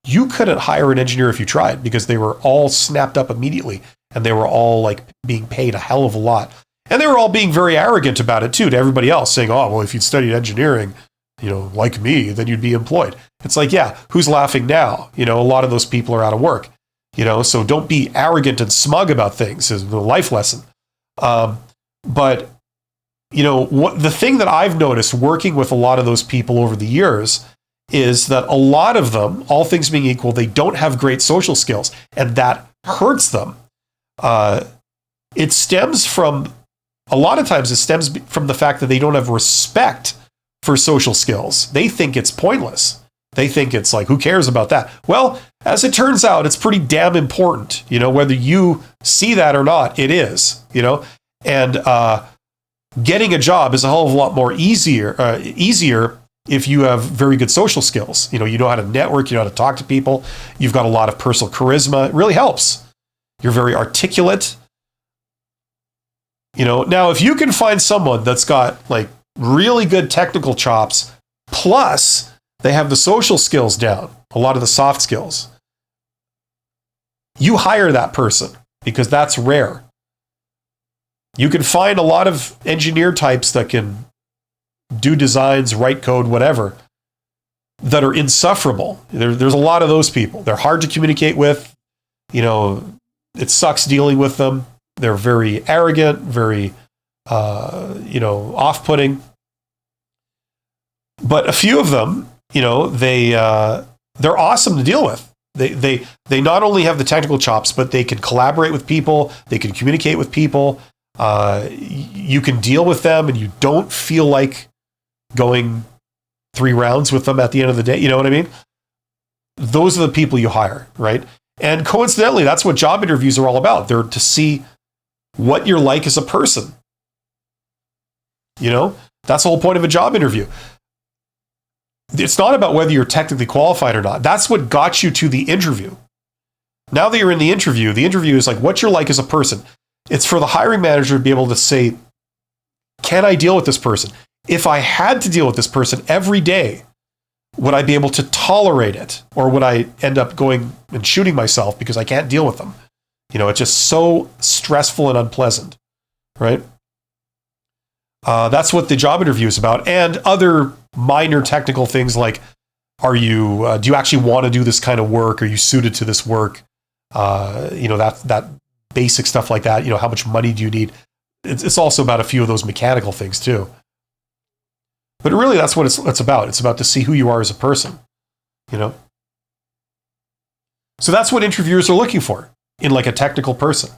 you couldn't hire an engineer if you tried, because they were all snapped up immediately, and they were all like being paid a hell of a lot. And they were all being very arrogant about it too, to everybody else, saying, oh, well, if you'd studied engineering, like me, then you'd be employed. It's like, yeah, who's laughing now? A lot of those people are out of work, so don't be arrogant and smug about things is the life lesson. But the thing that I've noticed working with a lot of those people over the years is that a lot of them, all things being equal, they don't have great social skills, and that hurts them. It stems from the fact that they don't have respect for social skills. They think it's pointless. They think it's like, who cares about that? Well, as it turns out, it's pretty damn important, whether you see that or not, it is, and getting a job is a hell of a lot more easier if you have very good social skills. You know how to network, you know how to talk to people, you've got a lot of personal charisma. It really helps. You're very articulate. Now if you can find someone that's got like really good technical chops, plus they have the social skills down, a lot of the soft skills, you hire that person, because that's rare. You can find a lot of engineer types that can do designs, write code, whatever, that are insufferable. There's a lot of those people. They're hard to communicate with. It sucks dealing with them. They're very arrogant, very, off-putting. But a few of them, they're awesome to deal with. They not only have the technical chops, but they can collaborate with people. They can communicate with people. You can deal with them, and you don't feel like going 3 rounds with them at the end of the day. You know what I mean? Those are the people you hire, right? And coincidentally, that's what job interviews are all about. They're to see what you're like as a person. That's the whole point of a job interview. It's not about whether you're technically qualified or not. That's what got you to the interview. Now that you're in the interview is like what you're like as a person. It's for the hiring manager to be able to say, can I deal with this person? If I had to deal with this person every day, would I be able to tolerate it? Or would I end up going and shooting myself because I can't deal with them? It's just so stressful and unpleasant, right? That's what the job interview is about. And other minor technical things like, do you actually want to do this kind of work? Are you suited to this work? That basic stuff like that. How much money do you need? It's also about a few of those mechanical things too. But really, that's what it's about. It's about to see who you are as a person. So that's what interviewers are looking for in like a technical person.